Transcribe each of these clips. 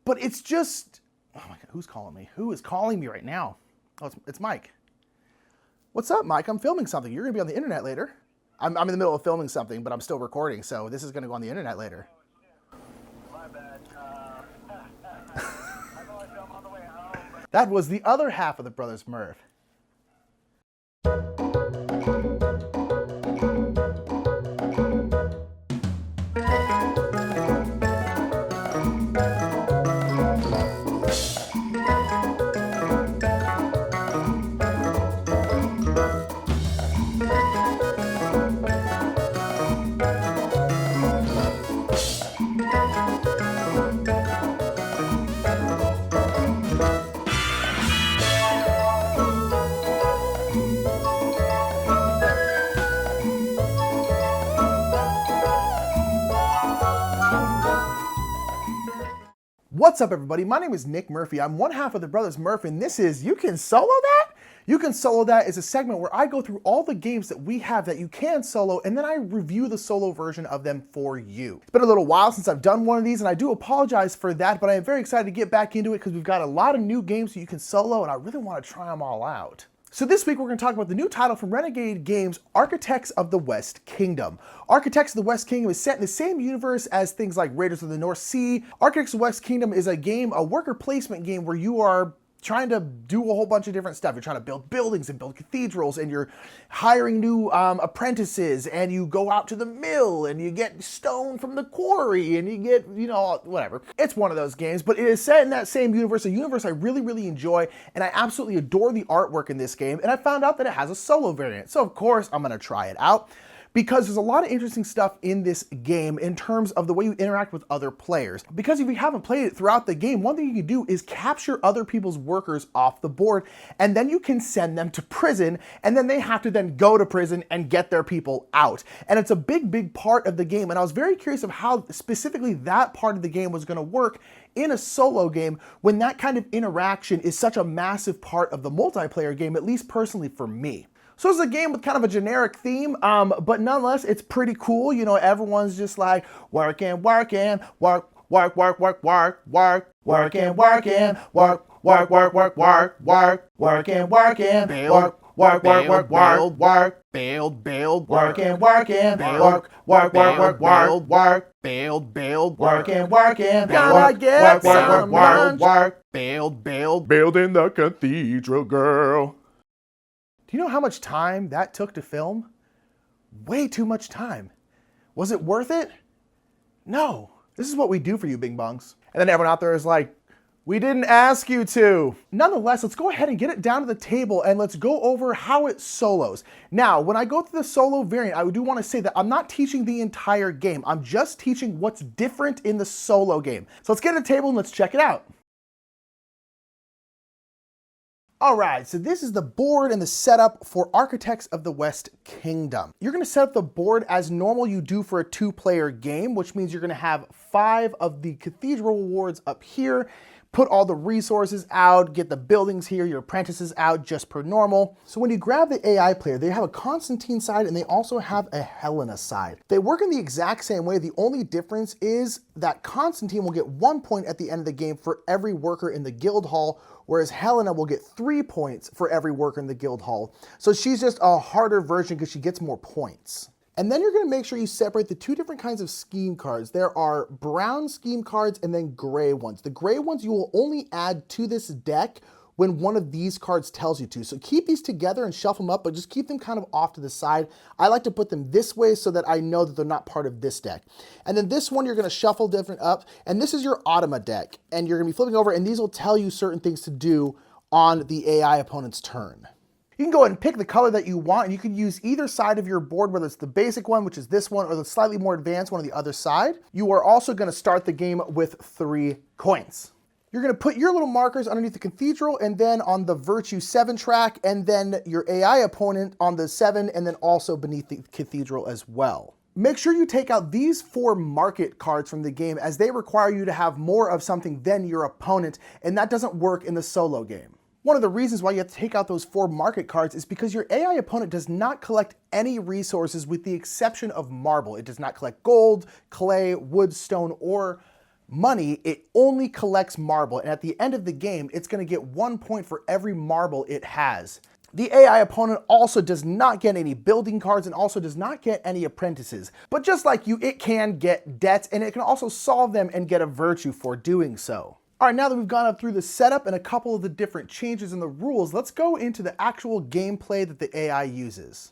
But it's just, oh my God, who's calling me? Who is calling me right now? Oh, it's Mike. What's up, Mike? I'm filming something. You're gonna be on the internet later. I'm in the middle of filming something, but I'm still recording, so this is gonna go on the internet later. My bad. I know I'm on the way home. That was the other half of the brothers Murph. What's up, everybody? My name is Nick Murphy. I'm one half of the brothers Murph, and this is You Can Solo That? You Can Solo That is a segment where I go through all the games that we have that you can solo, and then I review the solo version of them for you. It's been a little while since I've done one of these, and I do apologize for that, but I am very excited to get back into it because we've got a lot of new games that you can solo, and I really want to try them all out. So this week we're going to talk about the new title from Renegade Games, Architects of the West Kingdom. Architects of the West Kingdom is set in the same universe as things like Raiders of the North Sea. Architects of the West Kingdom is a game, a worker placement game where you are trying to do a whole bunch of different stuff. You're trying to build buildings and build cathedrals, and you're hiring new apprentices, and you go out to the mill and you get stone from the quarry and you get, you know, whatever. It's one of those games, but it is set in that same universe, a universe I really, really enjoy, and I absolutely adore the artwork in this game, and I found out that it has a solo variant. So of course I'm gonna try it out, because there's a lot of interesting stuff in this game in terms of the way you interact with other players. Because if you haven't played it throughout the game, one thing you can do is capture other people's workers off the board, and then you can send them to prison, and then they have to then go to prison and get their people out. And it's a big, big part of the game, and I was very curious of how specifically that part of the game was gonna work in a solo game when that kind of interaction is such a massive part of the multiplayer game, at least personally for me. So it's a game with kind of a generic theme, but nonetheless, it's pretty cool. You know, everyone's just like working, work, working, work, working, working, working, build, working, gotta get some lunch, building the cathedral, girl. Do you know how much time that took to film? Way too much time. Was it worth it? No. This is what we do for you, Bing Bongs. And then everyone out there is like, we didn't ask you to. Nonetheless, let's go ahead and get it down to the table and let's go over how it solos. Now, when I go through the solo variant, I do want to say that I'm not teaching the entire game. I'm just teaching what's different in the solo game. So let's get to the table and let's check it out. All right, so this is the board and the setup for Architects of the West Kingdom. You're gonna set up the board as normal you do for a two-player game, which means you're gonna have 5 of the cathedral wards up here, put all the resources out, get the buildings here, your apprentices out just per normal. So when you grab the AI player, they have a Constantine side and they also have a Helena side. They work in the exact same way. The only difference is that Constantine will get 1 point at the end of the game for every worker in the guild hall, whereas Helena will get 3 points for every worker in the guild hall. So she's just a harder version because she gets more points. And then you're gonna make sure you separate the 2 different kinds of scheme cards. There are brown scheme cards and then gray ones. The gray ones you will only add to this deck when one of these cards tells you to. So keep these together and shuffle them up, but just keep them kind of off to the side. I like to put them this way so that I know that they're not part of this deck. And then this one you're gonna shuffle different up, and this is your Automa deck. And you're gonna be flipping over, and these will tell you certain things to do on the AI opponent's turn. You can go ahead and pick the color that you want, and you can use either side of your board, whether it's the basic one, which is this one, or the slightly more advanced one on the other side. You are also gonna start the game with 3 coins. You're gonna put your little markers underneath the cathedral and then on the Virtue 7 track, and then your AI opponent on the 7, and then also beneath the cathedral as well. Make sure you take out these 4 market cards from the game, as they require you to have more of something than your opponent, and that doesn't work in the solo game. One of the reasons why you have to take out those 4 market cards is because your AI opponent does not collect any resources with the exception of marble. It does not collect gold, clay, wood, stone, or money, it only collects marble. And at the end of the game, it's going to get 1 point for every marble it has. The AI opponent also does not get any building cards and also does not get any apprentices. But just like you, it can get debts, and it can also solve them and get a virtue for doing so. All right, now that we've gone up through the setup and a couple of the different changes in the rules, let's go into the actual gameplay that the AI uses.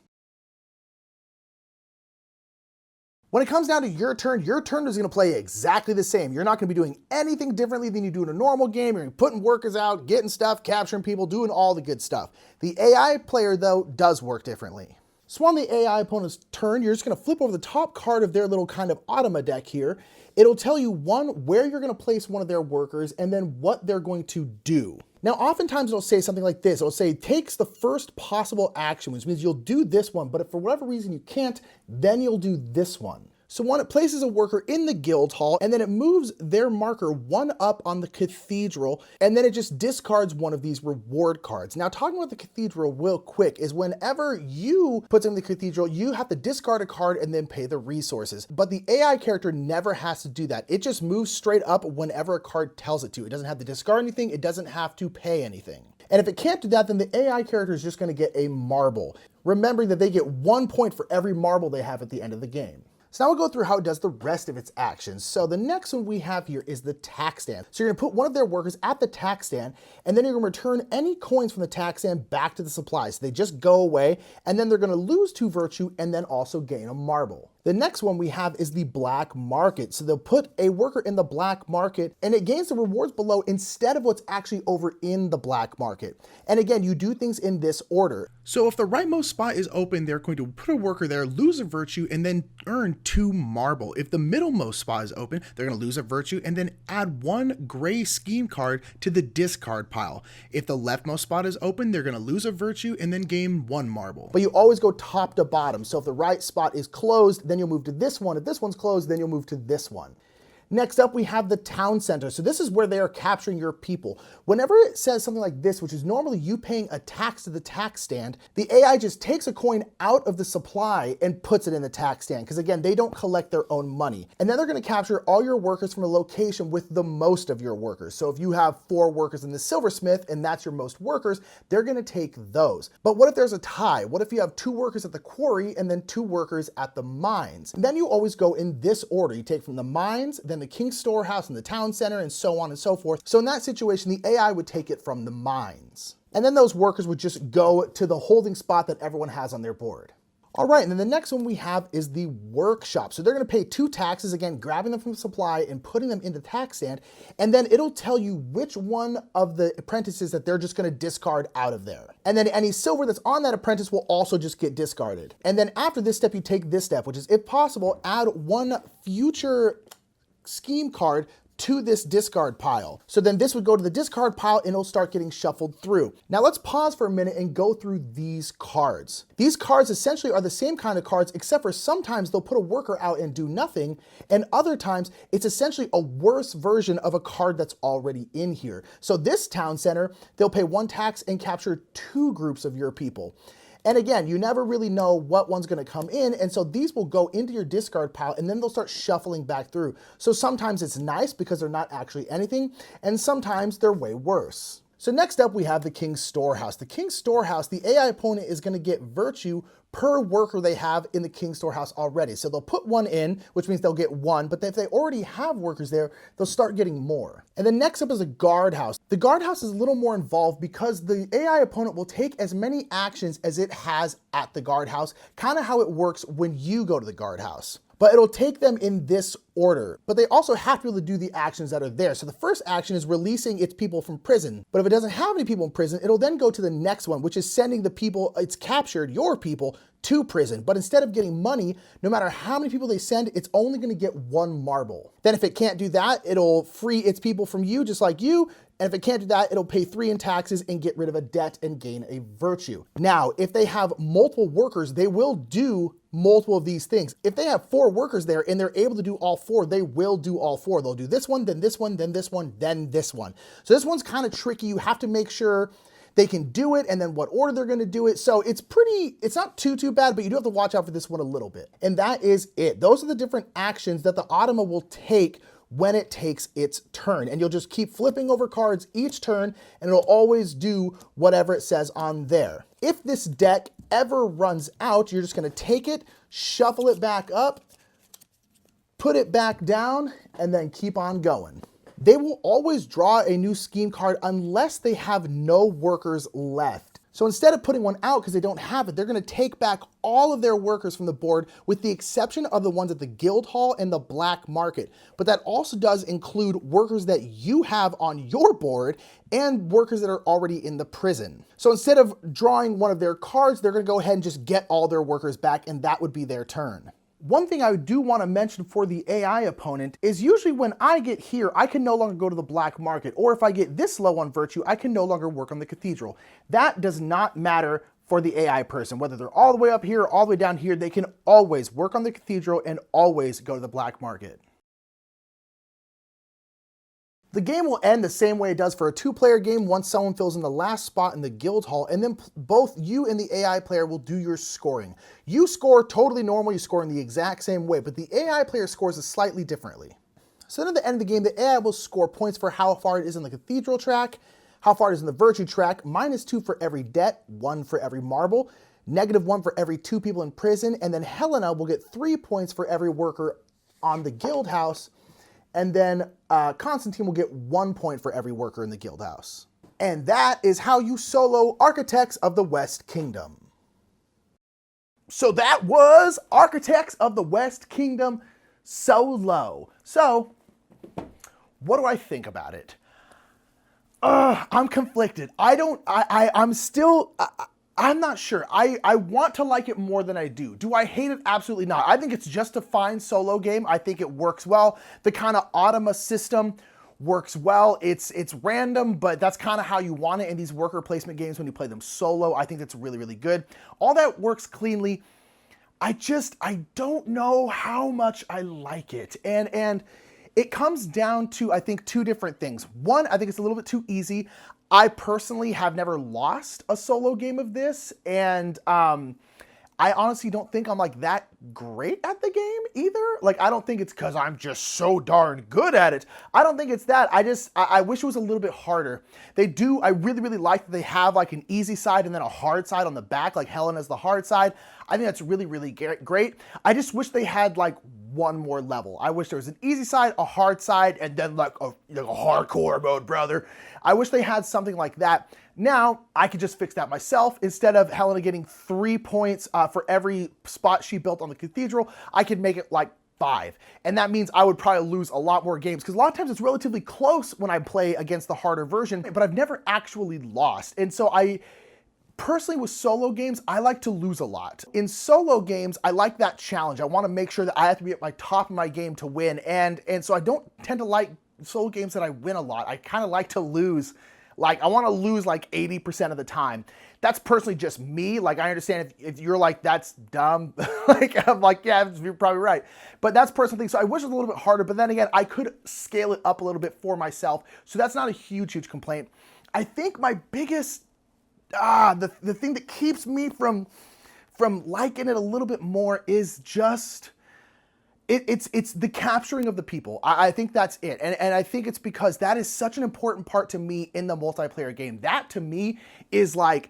When it comes down to your turn is going to play exactly the same. You're not going to be doing anything differently than you do in a normal game. You're putting workers out, getting stuff, capturing people, doing all the good stuff. The AI player, though, does work differently. So on the AI opponent's turn, you're just going to flip over the top card of their little kind of automa deck here. It'll tell you, one, where you're going to place one of their workers, and then what they're going to do. Now, oftentimes it'll say something like this. It'll say, takes the first possible action, which means you'll do this one, but if for whatever reason you can't, then you'll do this one. So one, it places a worker in the guild hall, and then it moves their marker one up on the cathedral, and then it just discards one of these reward cards. Now, talking about the cathedral real quick is whenever you put something in the cathedral, you have to discard a card and then pay the resources. But the AI character never has to do that. It just moves straight up whenever a card tells it to. It doesn't have to discard anything. It doesn't have to pay anything. And if it can't do that, then the AI character is just going to get a marble, remembering that they get 1 point for every marble they have at the end of the game. So now we'll go through how it does the rest of its actions. So the next one we have here is the tax stand. So you're gonna put one of their workers at the tax stand, and then you're gonna return any coins from the tax stand back to the supply. So they just go away, and then they're gonna lose 2 virtue and then also gain a marble. The next one we have is the black market. So they'll put a worker in the black market and it gains the rewards below instead of what's actually over in the black market. And again, you do things in this order. So if the rightmost spot is open, they're going to put a worker there, lose a virtue, and then earn 2 marble. If the middlemost spot is open, they're going to lose a virtue and then add 1 gray scheme card to the discard pile. If the leftmost spot is open, they're going to lose a virtue and then gain 1 marble. But you always go top to bottom. So if the right spot is closed, then you'll move to this one. If this one's closed, then you'll move to this one. Next up, we have the town center. So this is where they are capturing your people. Whenever it says something like this, which is normally you paying a tax to the tax stand, the AI just takes a coin out of the supply and puts it in the tax stand. Because again, they don't collect their own money. And then they're going to capture all your workers from a location with the most of your workers. So if you have 4 workers in the silversmith and that's your most workers, they're going to take those. But what if there's a tie? What if you have 2 workers at the quarry and then 2 workers at the mines? And then you always go in this order. You take from the mines, then the king's storehouse and the town center, and so on and so forth. So in that situation, the AI would take it from the mines. And then those workers would just go to the holding spot that everyone has on their board. All right, and then the next one we have is the workshop. So they're gonna pay 2 taxes, again, grabbing them from the supply and putting them in the tax stand, and then it'll tell you which one of the apprentices that they're just gonna discard out of there. And then any silver that's on that apprentice will also just get discarded. And then after this step, you take this step, which is, if possible, add 1 future scheme card to this discard pile. So then this would go to the discard pile and it'll start getting shuffled through. Now let's pause for a minute and go through these cards. These cards essentially are the same kind of cards, except for sometimes they'll put a worker out and do nothing, and other times it's essentially a worse version of a card that's already in here. So this town center, they'll pay 1 tax and capture 2 groups of your people. And again, you never really know what one's gonna come in, and so these will go into your discard pile and then they'll start shuffling back through. So sometimes it's nice because they're not actually anything, and sometimes they're way worse. So next up we have the King's Storehouse. The King's Storehouse, the AI opponent is gonna get virtue per worker they have in the King's Storehouse already. So they'll put 1 in, which means they'll get 1, but if they already have workers there, they'll start getting more. And then next up is a guardhouse. The guardhouse is a little more involved because the AI opponent will take as many actions as it has at the guardhouse, kind of how it works when you go to the guardhouse. But it'll take them in this order. But they also have to be able to do the actions that are there. So the first action is releasing its people from prison. But if it doesn't have any people in prison, it'll then go to the next one, which is sending the people it's captured, your people, to prison. But instead of getting money, no matter how many people they send, it's only gonna get 1 marble. Then if it can't do that, it'll free its people from you, just like you. And if it can't do that, it'll pay 3 in taxes and get rid of a debt and gain a virtue. Now, if they have multiple workers, they will do multiple of these things. If they have 4 workers there and they're able to do all 4, they will do all 4. They'll do this one, then this one, then this one, then this one. So this one's kind of tricky. You have to make sure they can do it and then what order they're gonna do it. So it's not too bad, but you do have to watch out for this one a little bit. And that is it. Those are the different actions that the automa will take when it takes its turn. And you'll just keep flipping over cards each turn, and it'll always do whatever it says on there. If this deck ever runs out, you're just gonna take it, shuffle it back up, put it back down, and then keep on going. They will always draw a new scheme card unless they have no workers left. So instead of putting one out because they don't have it, they're gonna take back all of their workers from the board with the exception of the ones at the guild hall and the black market. But that also does include workers that you have on your board and workers that are already in the prison. So instead of drawing one of their cards, they're gonna go ahead and just get all their workers back, and that would be their turn. One thing I do want to mention for the AI opponent is usually when I get here, I can no longer go to the black market, or if I get this low on virtue, I can no longer work on the cathedral. That does not matter for the AI person. Whether they're all the way up here or all the way down here, they can always work on the cathedral and always go to the black market. The game will end the same way it does for a two-player game once someone fills in the last spot in the guild hall, and then both you and the AI player will do your scoring. You score totally normal, you score in the exact same way, but the AI player scores it slightly differently. So then at the end of the game, the AI will score points for how far it is in the cathedral track, how far it is in the virtue track, -2 for every debt, 1 for every marble, -1 for every 2 people in prison, and then Helena will get 3 points for every worker on the guild house, and then Constantine will get 1 point for every worker in the guild house. And that is how you solo Architects of the West Kingdom. So that was Architects of the West Kingdom solo. So, what do I think about it? I'm conflicted. I'm not sure. I want to like it more than I do. Do I hate it? Absolutely not. I think it's just a fine solo game. I think it works well. The kind of automa system works well. It's random, but that's kind of how you want it in these worker placement games when you play them solo. I think that's really, really good. All that works cleanly. I don't know how much I like it. And it comes down to, I think, 2 different things. One, I think it's a little bit too easy. I personally have never lost a solo game of this, and I honestly don't think I'm like that great at the game either. Like, I don't think it's because I'm just so darn good at it. I don't think it's that. I wish it was a little bit harder. I really, really like that they have like an easy side and then a hard side on the back, like Helena's the hard side. I think that's really, really great. I just wish they had like one more level. I wish there was an easy side, a hard side, and then like a hardcore mode, brother. I wish they had something like that. Now, I could just fix that myself. Instead of Helena getting 3 points for every spot she built on the cathedral, I could make it like 5. And that means I would probably lose a lot more games, because a lot of times it's relatively close when I play against the harder version, but I've never actually lost. And so personally, with solo games, I like to lose a lot. In solo games, I like that challenge. I want to make sure that I have to be at my top of my game to win. And so I don't tend to like solo games that I win a lot. I kind of like to lose. Like, I want to lose like 80% of the time. That's personally just me. Like, I understand if you're like, that's dumb. Like, I'm like, yeah, you're probably right. But that's personal thing. So I wish it was a little bit harder. But then again, I could scale it up a little bit for myself. So that's not a huge, huge complaint. I think my biggest the thing that keeps me from liking it a little bit more is just it's the capturing of the people. I think that's it. And I think it's because that is such an important part to me in the multiplayer game. That to me is like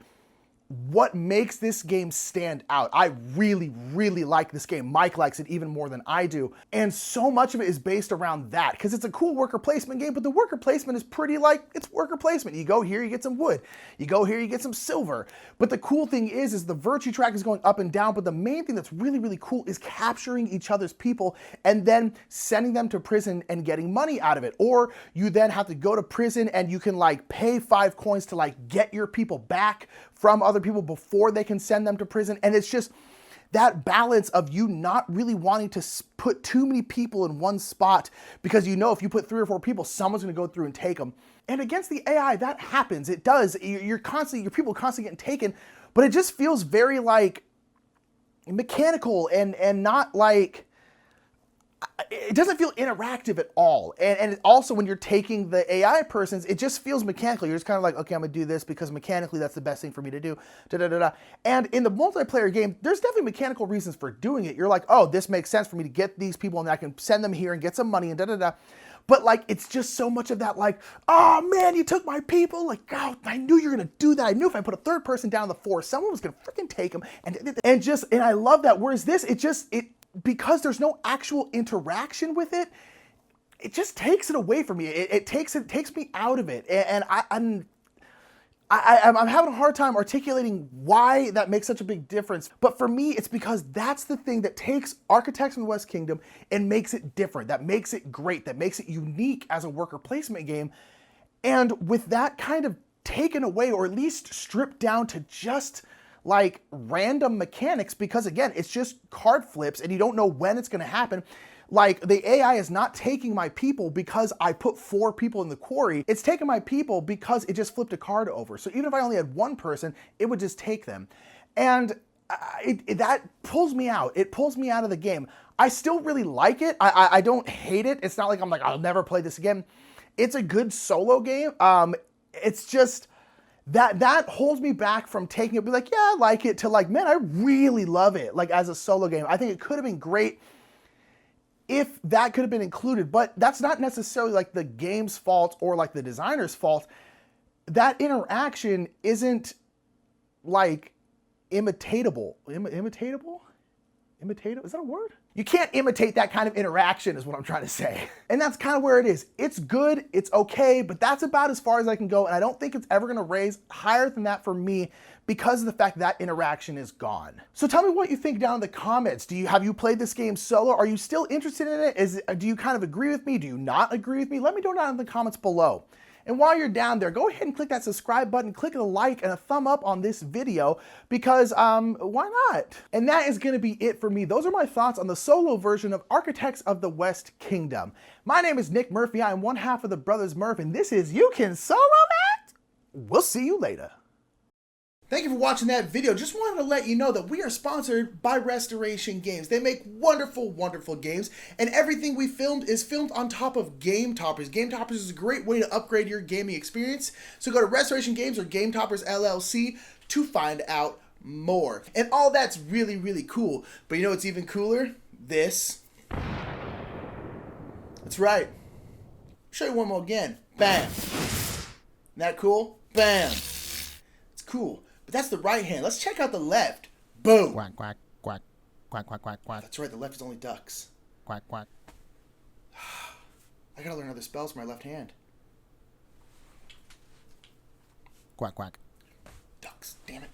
what makes this game stand out. I really, really like this game. Mike likes it even more than I do. And so much of it is based around that, because it's a cool worker placement game, but the worker placement is pretty like, it's worker placement. You go here, you get some wood. You go here, you get some silver. But the cool thing is the virtue track is going up and down, but the main thing that's really, really cool is capturing each other's people and then sending them to prison and getting money out of it. Or you then have to go to prison and you can like pay 5 coins to like get your people back from other people before they can send them to prison. And it's just that balance of you not really wanting to put too many people in one spot, because you know if you put 3 or 4 people, someone's gonna go through and take them. And against the AI, that happens. It does. Your people constantly getting taken, but it just feels very like mechanical and not like, it doesn't feel interactive at all. And also when you're taking the AI persons, it just feels mechanical. You're just kind of like, okay, I'm gonna do this because mechanically that's the best thing for me to do. And in the multiplayer game, there's definitely mechanical reasons for doing it. You're like, oh, this makes sense for me to get these people and I can send them here and get some money and But like, it's just so much of that, like, oh man, you took my people. Like, oh, I knew you were gonna do that. I knew if I put a third person down the force, someone was gonna freaking take them. And I love that. Whereas this, because there's no actual interaction with it, it just takes it away from me. It takes me out of it. And I'm having a hard time articulating why that makes such a big difference. But for me, it's because that's the thing that takes Architects of the West Kingdom and makes it different, that makes it great, that makes it unique as a worker placement game. And with that kind of taken away, or at least stripped down to just like random mechanics, because again, it's just card flips and you don't know when it's gonna happen. Like, the AI is not taking my people because I put 4 people in the quarry. It's taking my people because it just flipped a card over. So even if I only had 1 person, it would just take them. And that pulls me out. It pulls me out of the game. I still really like it. I don't hate it. It's not like I'm like, I'll never play this again. It's a good solo game. It's just that holds me back from taking it, be like, yeah, I like it, to like, man, I really love it. Like, as a solo game, I think it could have been great if that could have been included, but that's not necessarily like the game's fault or like the designer's fault. That interaction isn't like imitatable. Imitatable? Is that a word? You can't imitate that kind of interaction is what I'm trying to say. And that's kind of where it is. It's good, it's okay, but that's about as far as I can go. And I don't think it's ever gonna raise higher than that for me because of the fact that interaction is gone. So tell me what you think down in the comments. Have you played this game solo? Are you still interested in it? Do you kind of agree with me? Do you not agree with me? Let me know down in the comments below. And while you're down there, go ahead and click that subscribe button, click a like and a thumb up on this video because why not? And that is gonna be it for me. Those are my thoughts on the solo version of Architects of the West Kingdom. My name is Nick Murphy. I am one half of the Brothers Murph, and this is You Can Solo That? We'll see you later. Thank you for watching that video. Just wanted to let you know that we are sponsored by Restoration Games. They make wonderful, wonderful games, and everything we filmed is filmed on top of Game Toppers. Game Toppers is a great way to upgrade your gaming experience. So go to Restoration Games or Game Toppers LLC to find out more. And all that's really, really cool. But you know what's even cooler? This. That's right. Show you one more again. Bam. Isn't that cool? Bam. It's cool. But that's the right hand. Let's check out the left. Boom. Quack, quack, quack, quack, quack, quack, quack. That's right, the left is only ducks. Quack, quack. I gotta learn other spells for my left hand. Quack, quack. Ducks, damn it.